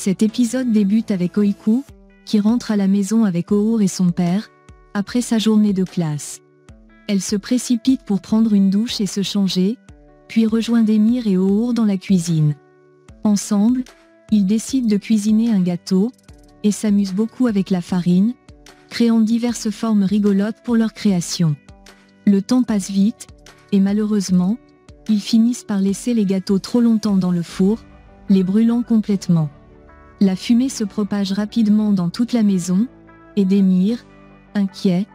Cet épisode débute avec Oiku, qui rentre à la maison avec Our et son père, après sa journée de classe. Elle se précipite pour prendre une douche et se changer, puis rejoint Demir et Our dans la cuisine. Ensemble, ils décident de cuisiner un gâteau, et s'amusent beaucoup avec la farine, créant diverses formes rigolotes pour leur création. Le temps passe vite, et malheureusement, ils finissent par laisser les gâteaux trop longtemps dans le four, les brûlant complètement. La fumée se propage rapidement dans toute la maison, et Demir, inquiet,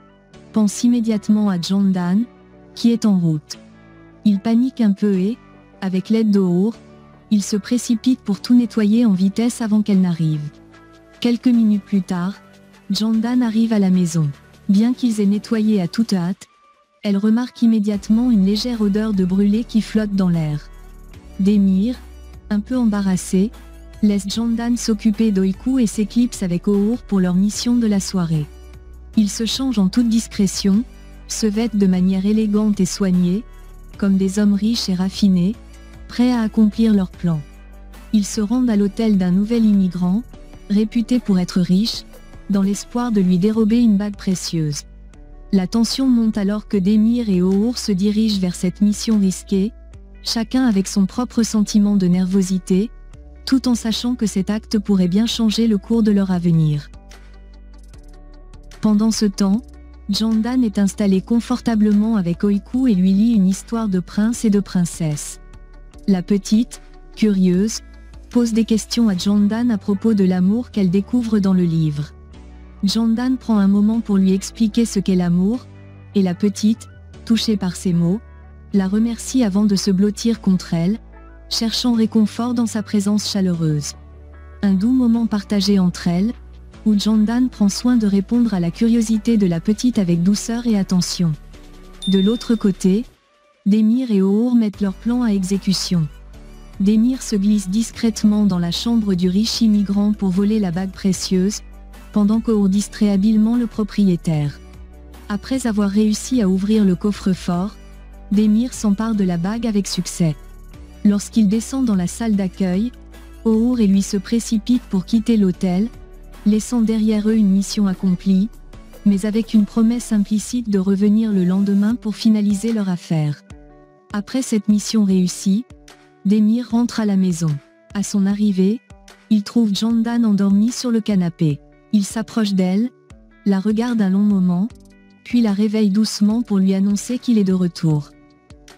pense immédiatement à Jandan, qui est en route. Il panique un peu et, avec l'aide d'Our, il se précipite pour tout nettoyer en vitesse avant qu'elle n'arrive. Quelques minutes plus tard, Jandan arrive à la maison. Bien qu'ils aient nettoyé à toute hâte, elle remarque immédiatement une légère odeur de brûlé qui flotte dans l'air. Demir, un peu embarrassé, laisse Jandan s'occuper d'Oiku et s'éclipse avec Our pour leur mission de la soirée. Ils se changent en toute discrétion, se vêtent de manière élégante et soignée, comme des hommes riches et raffinés, prêts à accomplir leur plan. Ils se rendent à l'hôtel d'un nouvel immigrant, réputé pour être riche, dans l'espoir de lui dérober une bague précieuse. La tension monte alors que Demir et Our se dirigent vers cette mission risquée, chacun avec son propre sentiment de nervosité, tout en sachant que cet acte pourrait bien changer le cours de leur avenir. Pendant ce temps, Jandan est installé confortablement avec Oiku et lui lit une histoire de prince et de princesse. La petite, curieuse, pose des questions à Jandan à propos de l'amour qu'elle découvre dans le livre. Jandan prend un moment pour lui expliquer ce qu'est l'amour, et la petite, touchée par ces mots, la remercie avant de se blottir contre elle, cherchant réconfort dans sa présence chaleureuse. Un doux moment partagé entre elles, où Jandan prend soin de répondre à la curiosité de la petite avec douceur et attention. De l'autre côté, Demir et Our mettent leur plan à exécution. Demir se glisse discrètement dans la chambre du riche immigrant pour voler la bague précieuse, pendant qu'Our distrait habilement le propriétaire. Après avoir réussi à ouvrir le coffre-fort, Demir s'empare de la bague avec succès. Lorsqu'il descend dans la salle d'accueil, Our et lui se précipitent pour quitter l'hôtel, laissant derrière eux une mission accomplie, mais avec une promesse implicite de revenir le lendemain pour finaliser leur affaire. Après cette mission réussie, Demir rentre à la maison. À son arrivée, il trouve Jandan endormie sur le canapé. Il s'approche d'elle, la regarde un long moment, puis la réveille doucement pour lui annoncer qu'il est de retour.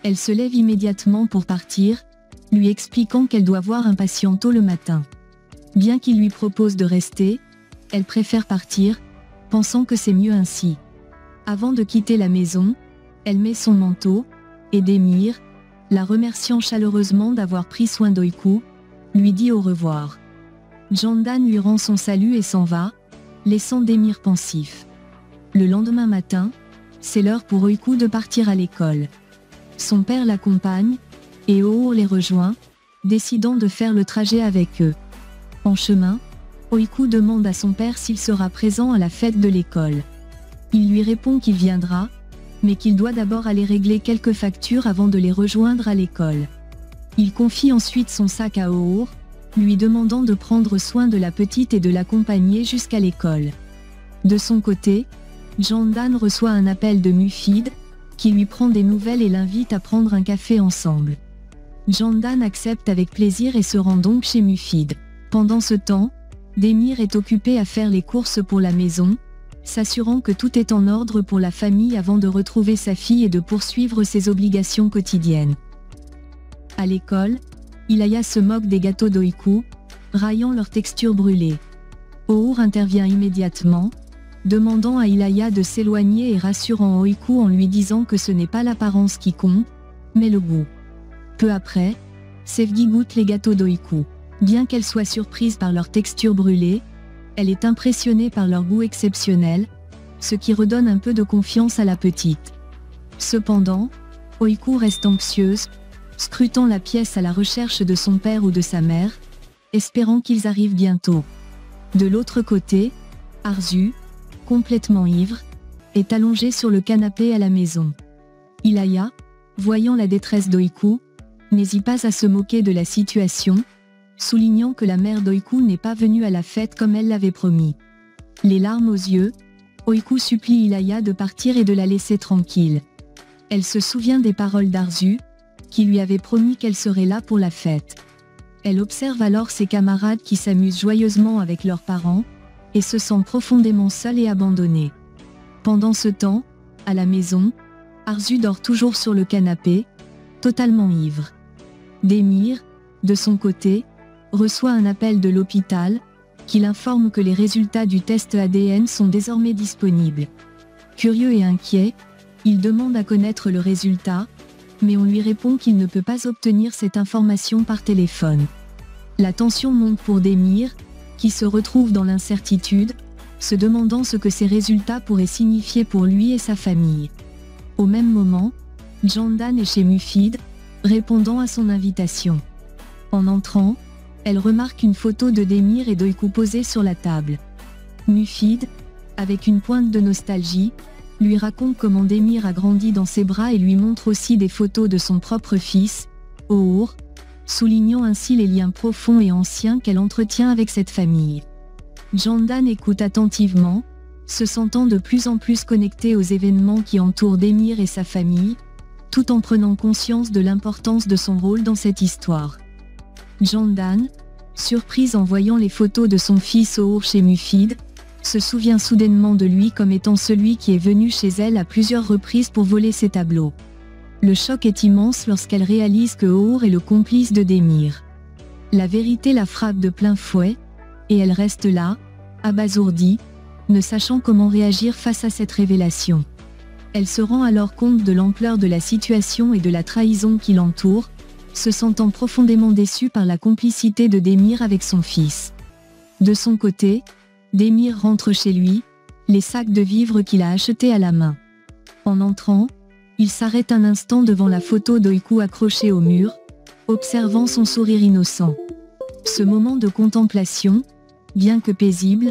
Elle se lève immédiatement pour partir, lui expliquant qu'elle doit voir un patient tôt le matin. Bien qu'il lui propose de rester, elle préfère partir, pensant que c'est mieux ainsi. Avant de quitter la maison, elle met son manteau, et Demir, la remerciant chaleureusement d'avoir pris soin d'Oiku, lui dit au revoir. Jandan lui rend son salut et s'en va, laissant Demir pensif. Le lendemain matin, c'est l'heure pour Oiku de partir à l'école. Son père l'accompagne, et Our les rejoint, décidant de faire le trajet avec eux. En chemin, Oiku demande à son père s'il sera présent à la fête de l'école. Il lui répond qu'il viendra, mais qu'il doit d'abord aller régler quelques factures avant de les rejoindre à l'école. Il confie ensuite son sac à Our, lui demandant de prendre soin de la petite et de l'accompagner jusqu'à l'école. De son côté, Jandan reçoit un appel de Mufid, qui lui prend des nouvelles et l'invite à prendre un café ensemble. Jandan accepte avec plaisir et se rend donc chez Mufid. Pendant ce temps, Demir est occupé à faire les courses pour la maison, s'assurant que tout est en ordre pour la famille avant de retrouver sa fille et de poursuivre ses obligations quotidiennes. À l'école, Ilaya se moque des gâteaux d'Oiku, raillant leur texture brûlée. Our intervient immédiatement, demandant à Ilaya de s'éloigner et rassurant Oiku en lui disant que ce n'est pas l'apparence qui compte, mais le goût. Peu après, Sevgi goûte les gâteaux d'Oiku. Bien qu'elle soit surprise par leur texture brûlée, elle est impressionnée par leur goût exceptionnel, ce qui redonne un peu de confiance à la petite. Cependant, Oiku reste anxieuse, scrutant la pièce à la recherche de son père ou de sa mère, espérant qu'ils arrivent bientôt. De l'autre côté, Arzu, complètement ivre, est allongé sur le canapé à la maison. Ilaya, voyant la détresse d'Oiku, n'hésite pas à se moquer de la situation, soulignant que la mère d'Oiku n'est pas venue à la fête comme elle l'avait promis. Les larmes aux yeux, Oiku supplie Ilaya de partir et de la laisser tranquille. Elle se souvient des paroles d'Arzu, qui lui avait promis qu'elle serait là pour la fête. Elle observe alors ses camarades qui s'amusent joyeusement avec leurs parents, et se sent profondément seule et abandonnée. Pendant ce temps, à la maison, Arzu dort toujours sur le canapé, totalement ivre. Demir, de son côté, reçoit un appel de l'hôpital, qui l'informe que les résultats du test ADN sont désormais disponibles. Curieux et inquiet, il demande à connaître le résultat, mais on lui répond qu'il ne peut pas obtenir cette information par téléphone. La tension monte pour Demir, qui se retrouve dans l'incertitude, se demandant ce que ces résultats pourraient signifier pour lui et sa famille. Au même moment, Jandan est chez Mufid, répondant à son invitation. En entrant, elle remarque une photo de Demir et d'Oiku posée sur la table. Mufid, avec une pointe de nostalgie, lui raconte comment Demir a grandi dans ses bras et lui montre aussi des photos de son propre fils, Oğur, soulignant ainsi les liens profonds et anciens qu'elle entretient avec cette famille. Jandan écoute attentivement, se sentant de plus en plus connecté aux événements qui entourent Demir et sa famille, tout en prenant conscience de l'importance de son rôle dans cette histoire. Jandan, surprise en voyant les photos de son fils Oğur chez Mufid, se souvient soudainement de lui comme étant celui qui est venu chez elle à plusieurs reprises pour voler ses tableaux. Le choc est immense lorsqu'elle réalise que Oğur est le complice de Demir. La vérité la frappe de plein fouet, et elle reste là, abasourdie, ne sachant comment réagir face à cette révélation. Elle se rend alors compte de l'ampleur de la situation et de la trahison qui l'entoure, se sentant profondément déçue par la complicité de Demir avec son fils. De son côté, Demir rentre chez lui, les sacs de vivres qu'il a achetés à la main. En entrant, il s'arrête un instant devant la photo d'Oiku accrochée au mur, observant son sourire innocent. Ce moment de contemplation, bien que paisible,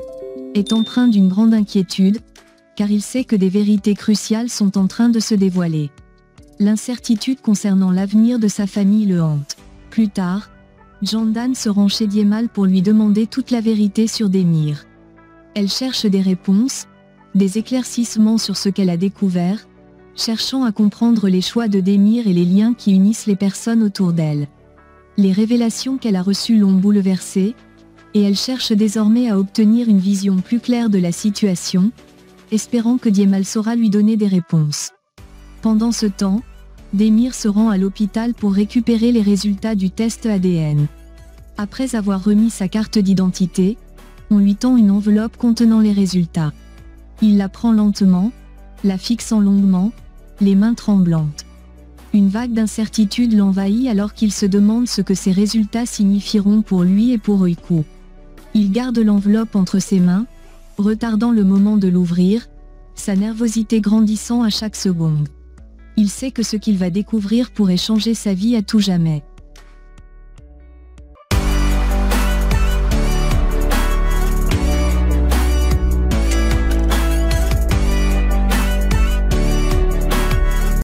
est empreint d'une grande inquiétude, car il sait que des vérités cruciales sont en train de se dévoiler. L'incertitude concernant l'avenir de sa famille le hante. Plus tard, Jandan se rend chez Djemal pour lui demander toute la vérité sur Demir. Elle cherche des réponses, des éclaircissements sur ce qu'elle a découvert, cherchant à comprendre les choix de Demir et les liens qui unissent les personnes autour d'elle. Les révélations qu'elle a reçues l'ont bouleversée, et elle cherche désormais à obtenir une vision plus claire de la situation, espérant que Djemal saura lui donner des réponses. Pendant ce temps, Demir se rend à l'hôpital pour récupérer les résultats du test ADN. Après avoir remis sa carte d'identité, on lui tend une enveloppe contenant les résultats. Il la prend lentement, la fixant longuement, les mains tremblantes. Une vague d'incertitude l'envahit alors qu'il se demande ce que ces résultats signifieront pour lui et pour Oiku. Il garde l'enveloppe entre ses mains, retardant le moment de l'ouvrir, sa nervosité grandissant à chaque seconde. Il sait que ce qu'il va découvrir pourrait changer sa vie à tout jamais.